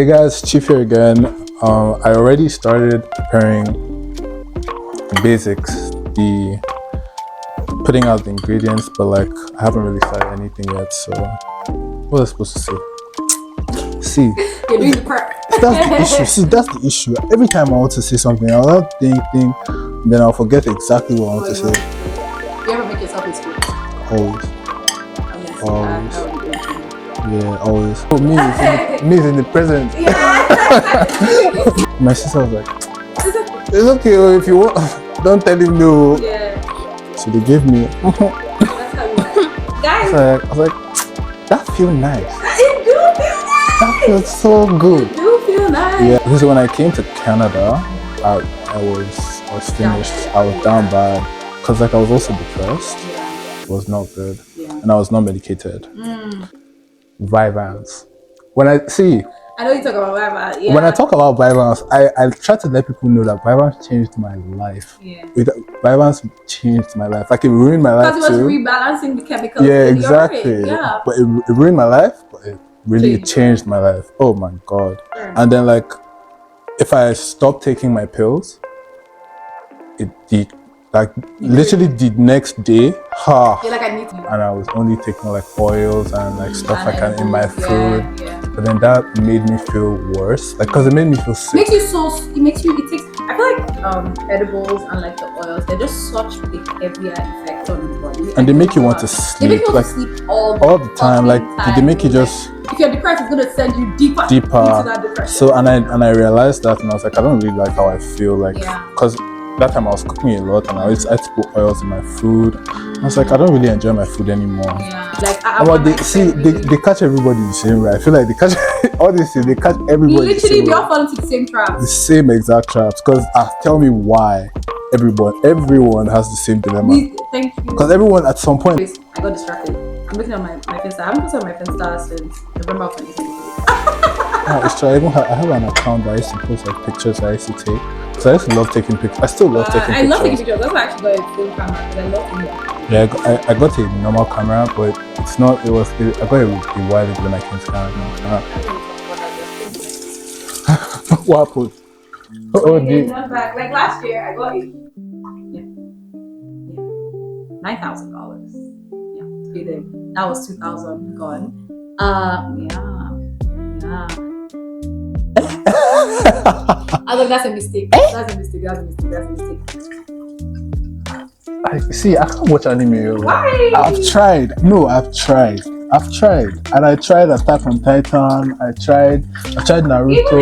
guys, Chief here again. I already started preparing the basics, the putting out the ingredients, but like I haven't really started anything yet. So what was I supposed to say? See, you're doing the prep. That's the issue. See, that's the issue. Every time I want to say something, I'll think, then I'll forget exactly what I want to say. You ever make yourself excuse? Always. Always. Yeah, always. Oh, me is in the present. My sister was like, it's okay if you want. Don't tell him no. Yeah. So they gave me. That's how you like. Guys. I was like, that feels nice. It do feel nice. That feels so good. It do feel nice. Yeah, because when I came to Canada, I was finished. I was down bad because like I was also depressed. Yeah. It was not good, and I was not medicated. Vyvanse. When I know you talk about Vyvanse. Yeah. When I talk about Vyvanse, I try to let people know that Vyvanse changed my life. Yeah. Vyvanse changed my life. Like it ruined my life too. Because it was rebalancing the chemicals. Yeah, exactly. Yeah. But it ruined my life, but it really changed my life. Oh my god. Sure. And then like if I stopped taking my pills, literally the next day, You're like, I need to. and I was only taking like oils and like stuff I can in my food. Yeah. But then that made me feel worse, like because it made me feel sick. It takes, I feel like edibles and like the oils, they're just such big heavier effect on the body. And they make you want to sleep. They make you want like to sleep all the time. Like they make you just. If you're depressed, it's gonna send you deeper into that depression. So and I realized that, and I was like, I don't really like how I feel, like because that time I was cooking a lot and I had to put oils in my food. I was like, I don't really enjoy my food anymore. Yeah. Like they catch everybody the same way. I feel like they catch all these things, they catch everybody. Literally, we all fall into the same traps. The same exact traps. Because tell me why everyone has the same dilemma. Thank you. Because everyone at some point. I got distracted. I'm looking at my Finsta. I haven't put on my Finsta since November of 2022. It's true. I have an account that I used to post like pictures I used to take. So I used to love taking pictures. I still love taking pictures. I love taking pictures. That's why I actually got a full camera because I love taking pictures. Yeah, I got a normal camera, but it's not. I got a while ago when I came to Canada. What happened? Like last year, I got $9,000. Yeah, to be there. That was 2,000 gone. Yeah. I think that's a mistake. That's a mistake. I can't watch anime. Why? I've tried, and I tried Attack on Titan. I tried Naruto.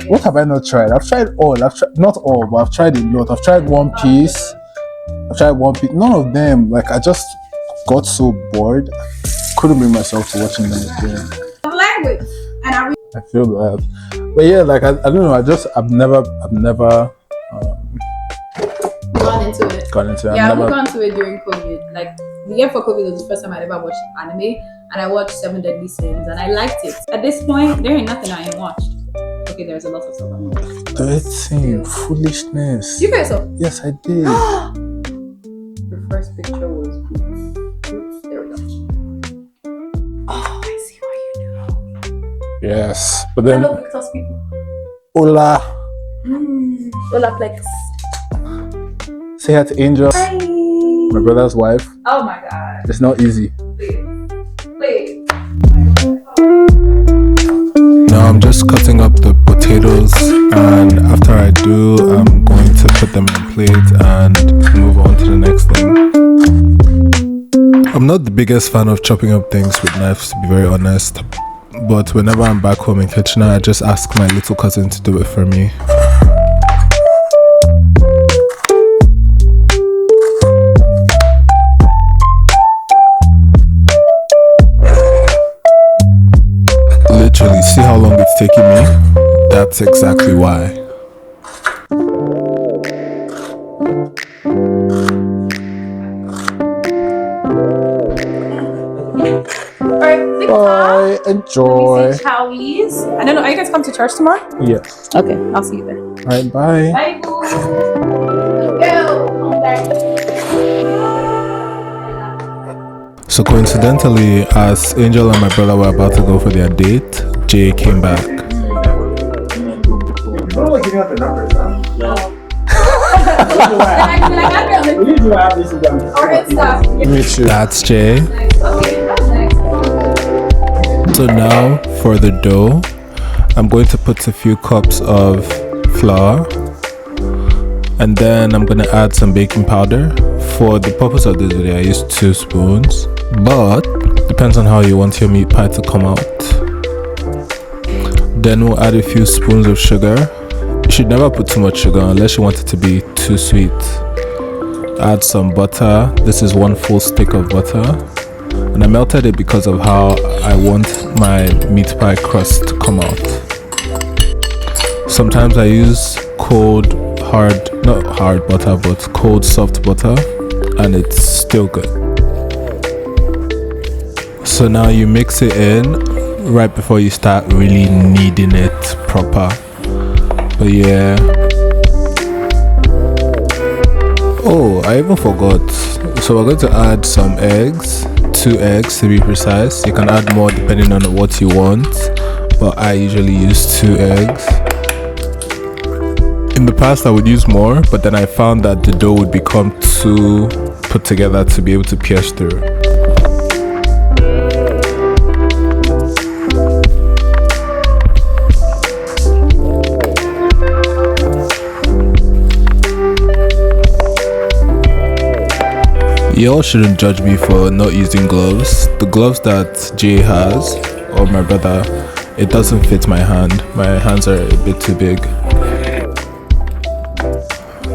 What have I not tried? I've tried all. Not all, but I've tried a lot. I've tried One Piece. None of them. Like I just got so bored. Couldn't bring myself to watching them again. Language, and I feel that. But yeah, like I don't know. I've never gone into it. Yeah, I've gone to it during COVID. Like the year for COVID was the first time I ever watched anime, and I watched 7 Deadly Sins, and I liked it. At this point, there ain't nothing I ain't watched. Okay, there's a lot of stuff I watched. Dirty foolishness. You guys saw? Yes, I did. The first picture was Boots. There we go. Oh, I see what you do. Yes, but then. Hello, Victor's people. Hola. Hola, Plex. Say hi to Angel. Hi. My brother's wife. Oh my god. It's not easy. Please. Now I'm just cutting up the potatoes, and after I do, I'm going to put them in a plate and move on to the next thing. I'm not the biggest fan of chopping up things with knives, to be very honest. But whenever I'm back home in Kitchener, I just ask my little cousin to do it for me. Literally, see how long it's taking me? That's exactly why. Bye. Enjoy. Chowlies. I don't know. Are you guys come to church tomorrow? Yes. Okay, I'll see you there. Alright, bye. Bye. Go. So So coincidentally, as Angel and my brother were about to go for their date, Jay came back. That's Jay. So now for the dough, I'm going to put a few cups of flour, and then I'm going to add some baking powder. For the purpose of this video, I used 2 spoons, but depends on how you want your meat pie to come out. Then we'll add a few spoons of sugar. You should never put too much sugar unless you want it to be too sweet. Add some butter. This is 1 full stick of butter, and I melted it because of how I want my meat pie crust to come out. Sometimes I use cold not hard butter, but cold soft butter, and it's still good. So now you mix it in right before you start really kneading it proper. But yeah. Oh, I even forgot. So we're going to add some eggs, 2 eggs to be precise. You can add more depending on what you want, but I usually use 2 eggs. In the past I would use more, but then I found that the dough would become too put together to be able to pierce through. Y'all shouldn't judge me for not using gloves. The gloves that Jay has, or my brother, it doesn't fit my hand. My hands are a bit too big.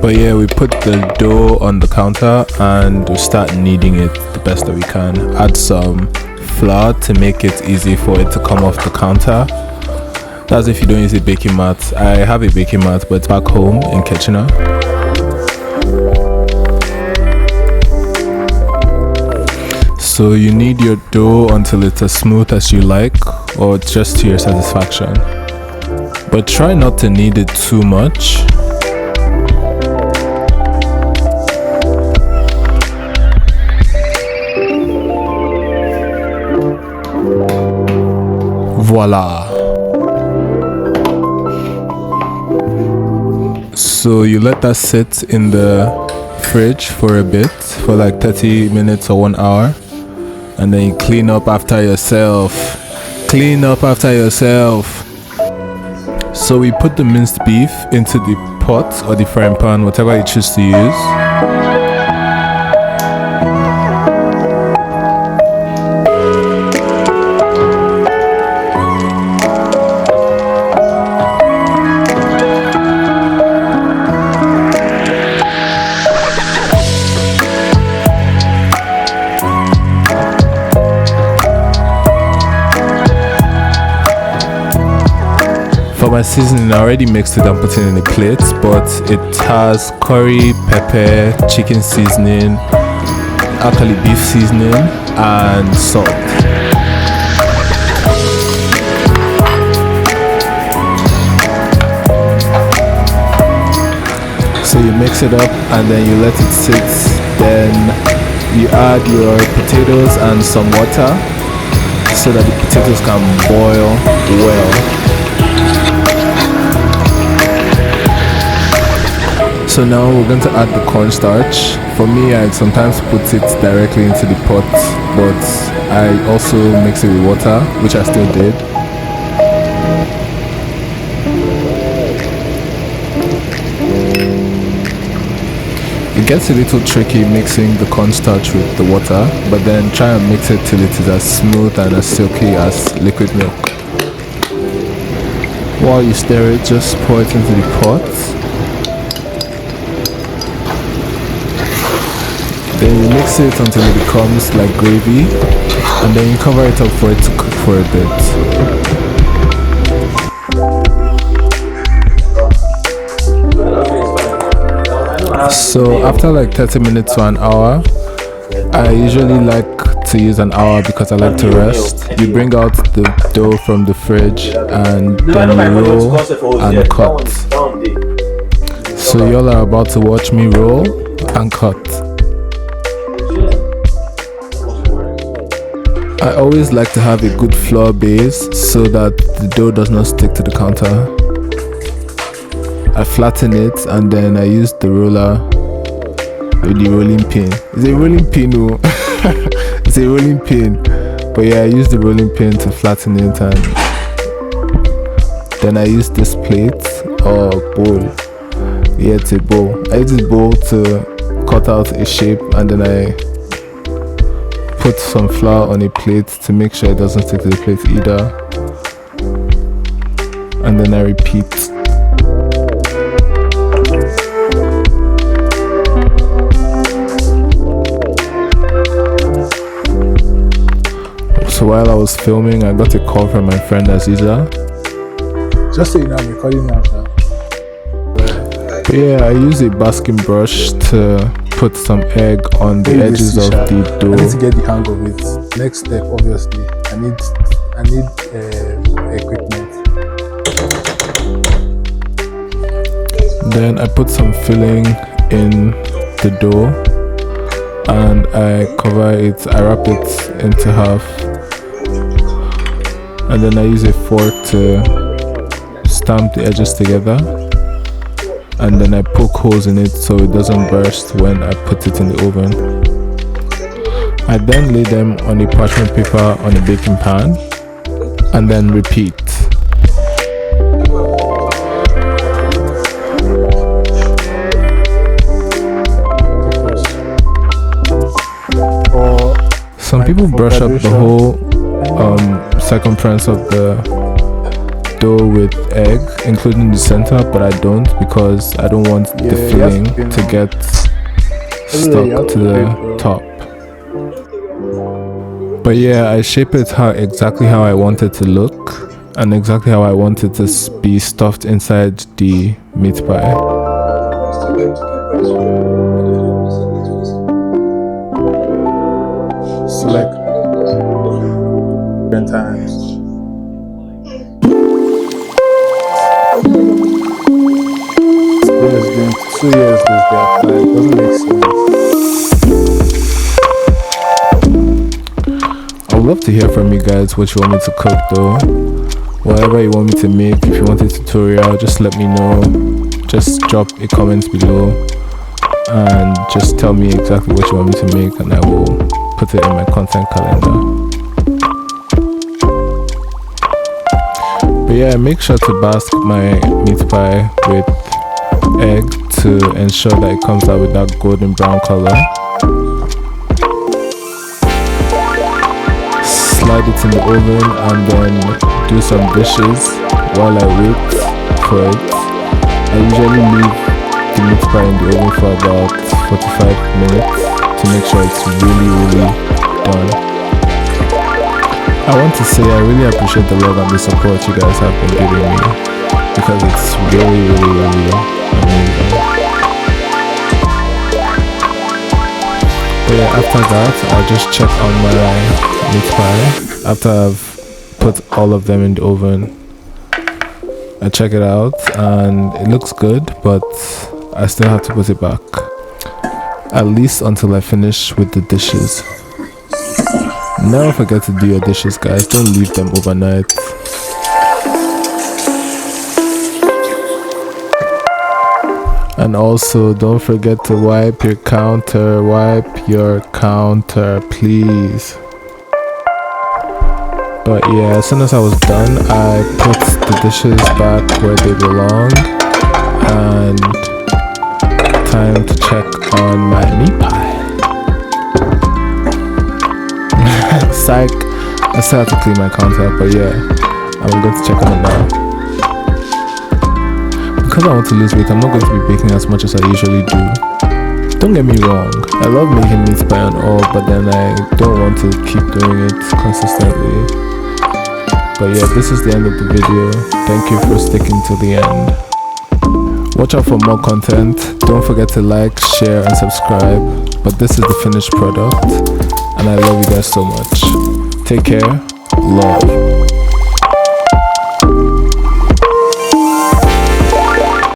But yeah, we put the dough on the counter and we start kneading it the best that we can. Add some flour to make it easy for it to come off the counter. That's if you don't use a baking mat. I have a baking mat, but it's back home in Kitchener. So you knead your dough until it's as smooth as you like, or just to your satisfaction. But try not to knead it too much. Voila. So you let that sit in the fridge for a bit, for like 30 minutes or 1 hour, and then you clean up after yourself. Clean up after yourself. So we put the minced beef into the pot or the frying pan, whatever you choose to use. For my seasoning, I already mixed it and put it in a plate, but it has curry, pepper, chicken seasoning, actually beef seasoning, and salt. So you mix it up and then you let it sit. Then you add your potatoes and some water so that the potatoes can boil well. So now we're going to add the cornstarch. For me, I sometimes put it directly into the pot, but I also mix it with water, which I still did. It gets a little tricky mixing the cornstarch with the water, but then try and mix it till it is as smooth and as silky as liquid milk. While you stir it, just pour it into the pot. Then you mix it until it becomes like gravy, and then you cover it up for it to cook for a bit. So after like 30 minutes to an hour, I usually like to use an hour because I like to rest. You bring out the dough from the fridge and then you roll and cut. So y'all are about to watch me roll and cut. I always like to have a good flour base so that the dough does not stick to the counter. I flatten it and then I use the roller with the rolling pin. It's a rolling pin, oh. It's a rolling pin. But yeah, I use the rolling pin to flatten it, and then I use this plate or bowl. Yeah, it's a bowl. I use this bowl to cut out a shape, and then I put some flour on a plate to make sure it doesn't stick to the plate either. And then I repeat. So while I was filming, I got a call from my friend Aziza. Just so you know, I'm recording now. But yeah, I use a basking brush to put some egg on the edges of the dough. I need to get the hang of it. Next step, obviously, I need equipment. Then I put some filling in the dough and I cover it. I wrap it into half. And then I use a fork to stamp the edges together, and then I poke holes in it so it doesn't burst when I put it in the oven. I then lay them on a parchment paper on a baking pan and then repeat. Some people brush up the whole circumference of the dough with egg, including the center, but I don't, because I don't want the filling to get stuck to the top. But yeah, I shape it exactly how I want it to look and exactly how I want it to be stuffed inside the meat pie. Select 10 times. It's been 2 years this day. It doesn't make sense. I would love to hear from you guys what you want me to cook though. Whatever you want me to make, if you want a tutorial, just let me know. Just drop a comment below and just tell me exactly what you want me to make, and I will put it in my content calendar. But yeah, make sure to bask my meat pie with egg to ensure that it comes out with that golden brown color. Slide it in the oven and then do some dishes while I wait for it. I usually leave the meat pie in the oven for about 45 minutes to make sure it's really done. I want to say I really appreciate the love and the support you guys have been giving me, because it's really amazing. But yeah, after that I'll just check on my meat pie. After I've put all of them in the oven, I check it out and it looks good, but I still have to put it back, at least until I finish with the dishes. Never forget to do your dishes, guys. Don't leave them overnight. And also don't forget to wipe your counter. Wipe your counter, please. But yeah, as soon as I was done, I put the dishes back where they belong. And time to check on my meat pie. Psych, I still have to clean my counter, but yeah, I'm going to check on it now. Because I want to lose weight, I'm not going to be baking as much as I usually do. Don't get me wrong, I love making meat pie and all, but then I don't want to keep doing it consistently. But yeah, this is the end of the video. Thank you for sticking to the end. Watch out for more content. Don't forget to like, share and subscribe. But this is the finished product, and I love you guys so much. Take care. Love.